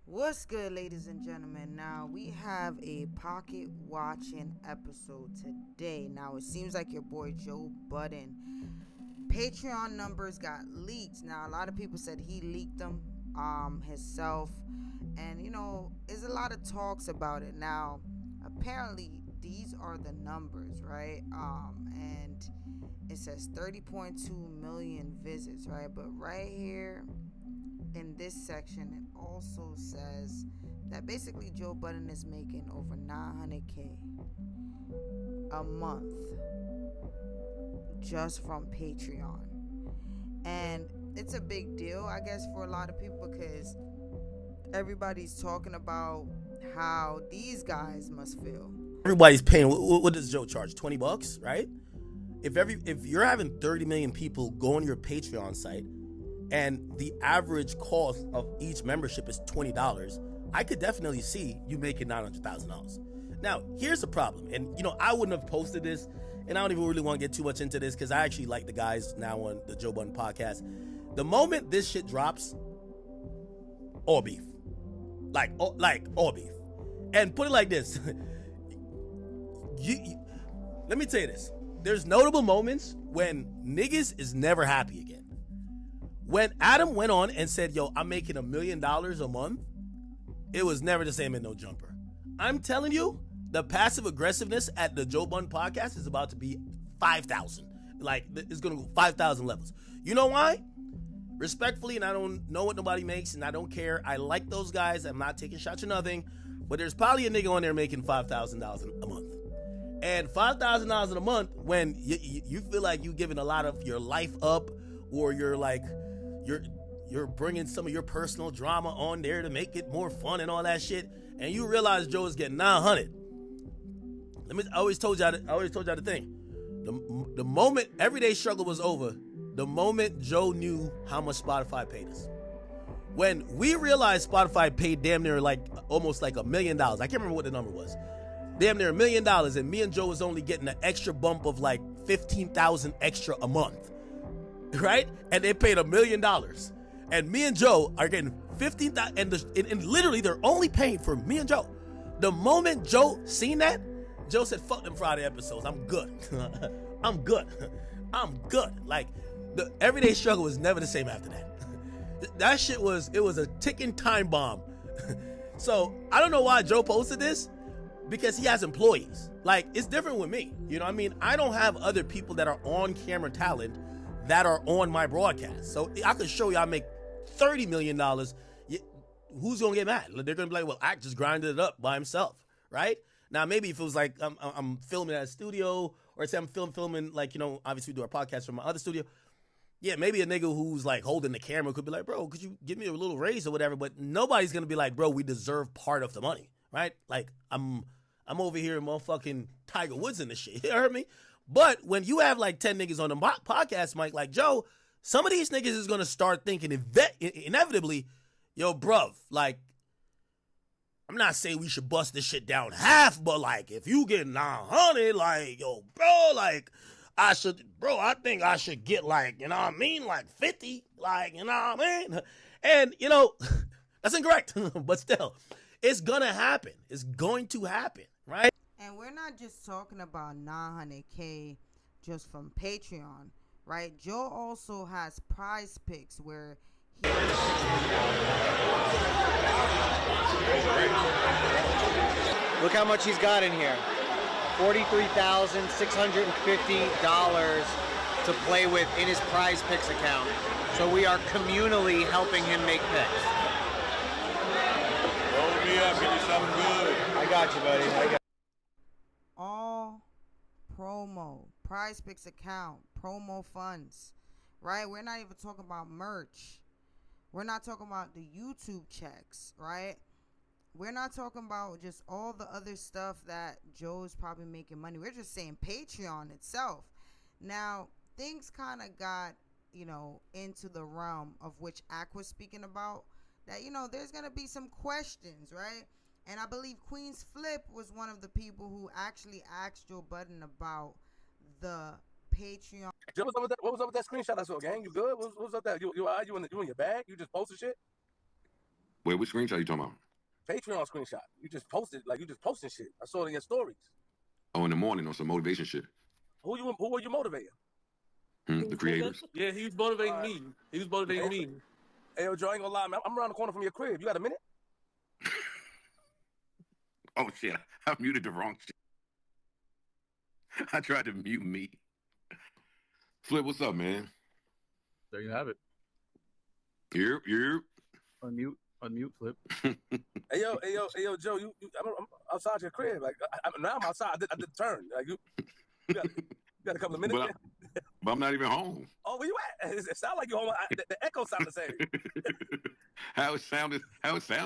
What's good, ladies and gentlemen? Now, we have a pocket watching episode today. Now, it seems like your boy Joe Budden Patreon numbers got leaked. Now, a lot of people said he leaked them himself, and there's a lot of talks about it. Now, apparently, these are the numbers, right? And it says 30.2 million visits, right? But right here in this section, it also says that basically Joe Budden is making over 900K a month just from Patreon. And it's a big deal, I guess, for a lot of people because everybody's talking about how these guys must feel. Everybody's paying. What does Joe charge? $20, right? If you're having 30 million people go on your Patreon site, and the average cost of each membership is $20, I could definitely see you making $900,000. Now, here's the problem, and I wouldn't have posted this, and I don't even really want to get too much into this because I actually like the guys now on the Joe Budden podcast. The moment this shit drops, all beef, like all beef, and put it like this. Let me tell you this. There's notable moments when niggas is never happy again. When Adam went on and said, yo, I'm making $1 million a month, it was never the same at No Jumper. I'm telling you, the passive aggressiveness at the Joe Budden podcast is about to be 5,000. Like, it's going to go 5,000 levels. You know why? Respectfully, and I don't know what nobody makes, and I don't care. I like those guys. I'm not taking shots or nothing. But there's probably a nigga on there making $5,000 a month. And $5,000 a month when you feel like you're giving a lot of your life up, or you're bringing some of your personal drama on there to make it more fun and all that shit, and you realize Joe is getting 900. I always told y'all the thing. The moment Everyday Struggle was over, the moment Joe knew how much Spotify paid us. When we realized Spotify paid damn near almost like $1 million, I can't remember what the number was. Damn near $1 million, and me and Joe was only getting an extra bump of like 15,000 extra a month, right? And they paid $1 million, and me and Joe are getting 15,000, and literally they're only paying for me and Joe. The moment Joe seen that, Joe said, "Fuck them Friday episodes. I'm good. I'm good. I'm good." Like, the Everyday Struggle was never the same after that. That shit was a ticking time bomb. So I don't know why Joe posted this, because he has employees. Like, it's different with me. You know what I mean? I don't have other people that are on camera talent that are on my broadcast. So I could show you I make $30 million. Who's going to get mad? They're going to be like, well, Act just grinded it up by himself, right? Now, maybe if it was like I'm filming at a studio, or say I'm filming, like, obviously we do our podcast from my other studio. Yeah, maybe a nigga who's like holding the camera could be like, bro, could you give me a little raise or whatever? But nobody's going to be like, bro, we deserve part of the money, right? Like, I'm over here motherfucking Tiger Woods in this shit. You heard me? But when you have like 10 niggas on the podcast, Mike, like Joe, some of these niggas is going to start thinking inevitably, yo, bruv, like, I'm not saying we should bust this shit down half, but like, if you get 900, like, yo, bro, like, I think I should get like, you know what I mean? Like 50, like, you know what I mean? And, that's incorrect, but still, it's going to happen. It's going to happen, right? And we're not just talking about 900K just from Patreon, right? Joe also has prize picks where Look how much he's got in here. $43,650 to play with in his prize picks account. So we are communally helping him make picks. Roll me up, get you something good. I got you, buddy. all promo, prize picks account, promo funds, right? We're not even talking about merch. We're not talking about the YouTube checks, right? We're not talking about just all the other stuff that Joe's probably making money. We're just saying Patreon itself. Now, things kind of got, into the realm of which Ack was speaking about, that, there's going to be some questions, right? And I believe Queenzflip was one of the people who actually asked Joe Budden about the Patreon. What was up with that screenshot I saw, gang? You good? What was up with that? You in your bag? You just posted shit? Wait, which screenshot you talking about? Patreon screenshot. You just posted shit. I saw it in your stories. Oh, in the morning on some motivation shit. Who were you motivating? The creators. Yeah, he was motivating me. He was motivating me. Hey, yo, Joe, I ain't gonna lie, man. I'm around the corner from your crib. You got a minute? Oh shit! I muted the wrong shit. I tried to mute me. Flip, what's up, man? There you have it. You're. Unmute, Flip. Hey, yo, Joe, I'm outside your crib. Like, now I'm outside. I did the turn. Like, you got a couple of minutes. But I'm not even home. Oh, where you at? It sounds like you're home. The echo sounds the same. How it sound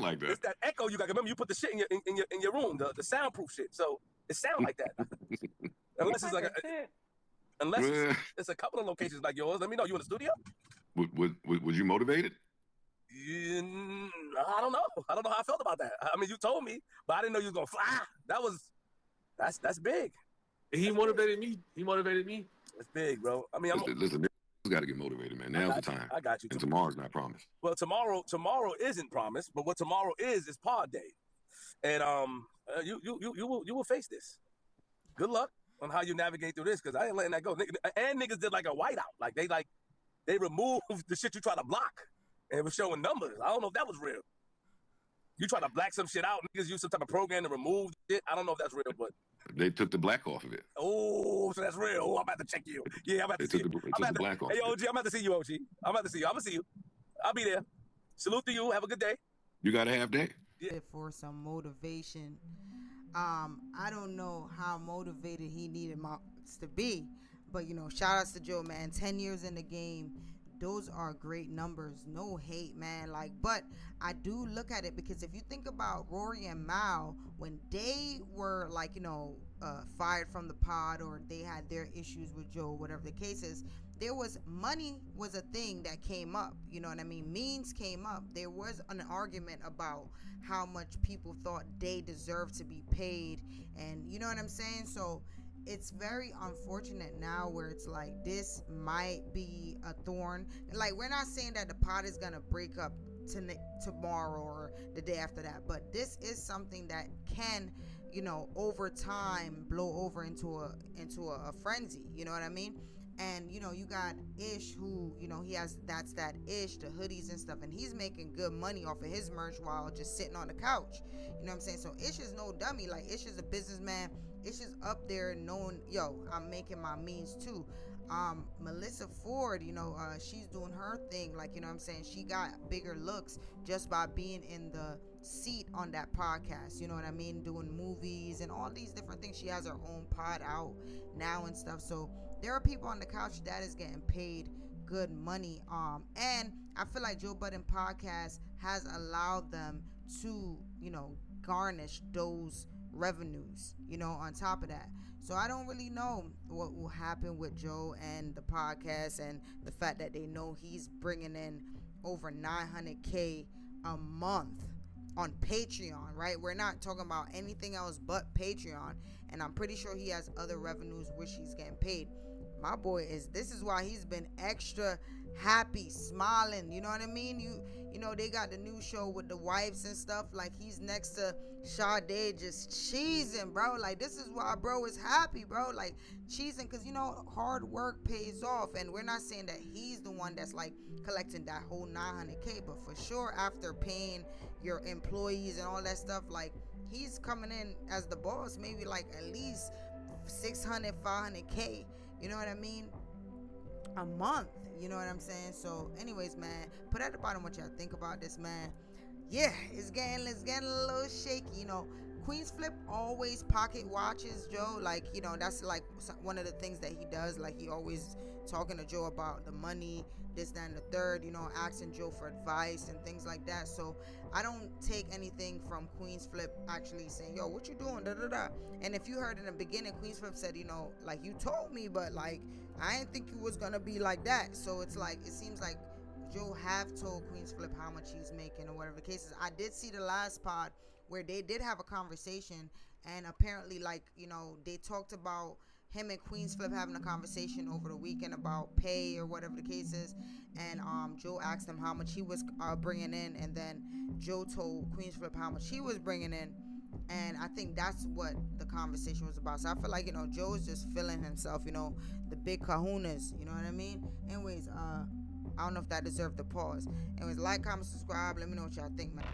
like that? It's that echo you got. Remember, you put the shit in your room, the soundproof shit. So it sounds like that. Unless it's like it's a couple of locations like yours. Let me know. You in the studio? Was you motivated? I don't know. I don't know how I felt about that. I mean, you told me, but I didn't know you was gonna fly. That's big. He motivated me. That's big, bro. I mean, listen, you got to get motivated, man. Now's the time. I got you. And tomorrow's not promised. Well, tomorrow isn't promised, but what tomorrow is pod day, and you will face this. Good luck on how you navigate through this, because I ain't letting that go. And niggas did like a whiteout, like they removed the shit you try to block, and it was showing numbers. I don't know if that was real. You try to black some shit out, niggas use some type of program to remove shit. I don't know if that's real, but they took the black off of it. Oh, so that's real. Oh, I'm about to check you. Yeah, I'm about to see you. They took the black off. Hey, OG, I'm about to see you, OG. I'm about to see you. I'm going to see you. I'll be there. Salute to you. Have a good day. You got a half day? Yeah. For some motivation. I don't know how motivated he needed to be, but, shout outs to Joe, man. 10 years in the game. Those are great numbers. No hate, man. But I do look at it, because if you think about Rory and Mal, when they were fired from the pod, or they had their issues with Joe, whatever the case is, money was a thing that came up. You know what I mean? Means came up. There was an argument about how much people thought they deserved to be paid, and you know what I'm saying? So it's very unfortunate now where it's like this might be a thorn. Like, we're not saying that the pod is gonna break up tomorrow or the day after that, but this is something that can, over time blow over into a frenzy. You know what I mean? And you got Ish, who he has that Ish, the hoodies and stuff, and he's making good money off of his merch while just sitting on the couch. You know what I'm saying? So Ish is no dummy. Like, Ish is a businessman. Ish is up there knowing, I'm making my means too. Melissa Ford, she's doing her thing. Like, you know what I'm saying? She got bigger looks just by being in the seat on that podcast. You know what I mean? Doing movies and all these different things. She has her own pod out now and stuff. So there are people on the couch that is getting paid good money. And I feel like Joe Budden podcast has allowed them to, garnish those revenues, on top of that. So I don't really know what will happen with Joe and the podcast, and the fact that they know he's bringing in over $900K a month on Patreon, right? We're not talking about anything else but Patreon, and I'm pretty sure he has other revenues which he's getting paid. My boy this is why he's been extra happy, smiling. You know what I mean? You know, they got the new show with the wives and stuff. Like, he's next to Sade just cheesing, bro. Like, this is why bro is happy, bro. Like, cheesing, because, hard work pays off. And we're not saying that he's the one that's, like, collecting that whole $900K. But for sure, after paying your employees and all that stuff, like, he's coming in as the boss, maybe, like, at least 600, 500K. You know what I mean? A month. You know what I'm saying? So anyways, man, put at the bottom what y'all think about this, man. Yeah, it's getting a little shaky. Queenzflip always pocket watches Joe. Like, that's like one of the things that he does. Like, he always talking to Joe about the money, this, that, and the third, asking Joe for advice and things like that. So I don't take anything from Queenzflip actually saying, yo, what you doing, da da da. And if you heard in the beginning, Queenzflip said, like, you told me, but like, I didn't think you was gonna be like that. So it's like, it seems like Joe have told Queenzflip how much he's making or whatever the case is. I did see the last pod where they did have a conversation, and apparently, like, they talked about him and Queenzflip having a conversation over the weekend about pay or whatever the case is, and Joe asked him how much he was bringing in, and then Joe told Queenzflip how much he was bringing in, and I think that's what the conversation was about. So I feel like, you know, Joe's just feeling himself, you know, the big kahunas, you know what I mean? Anyways, I don't know if that deserved the pause. Anyways, like, comment, subscribe. Let me know what y'all think, man.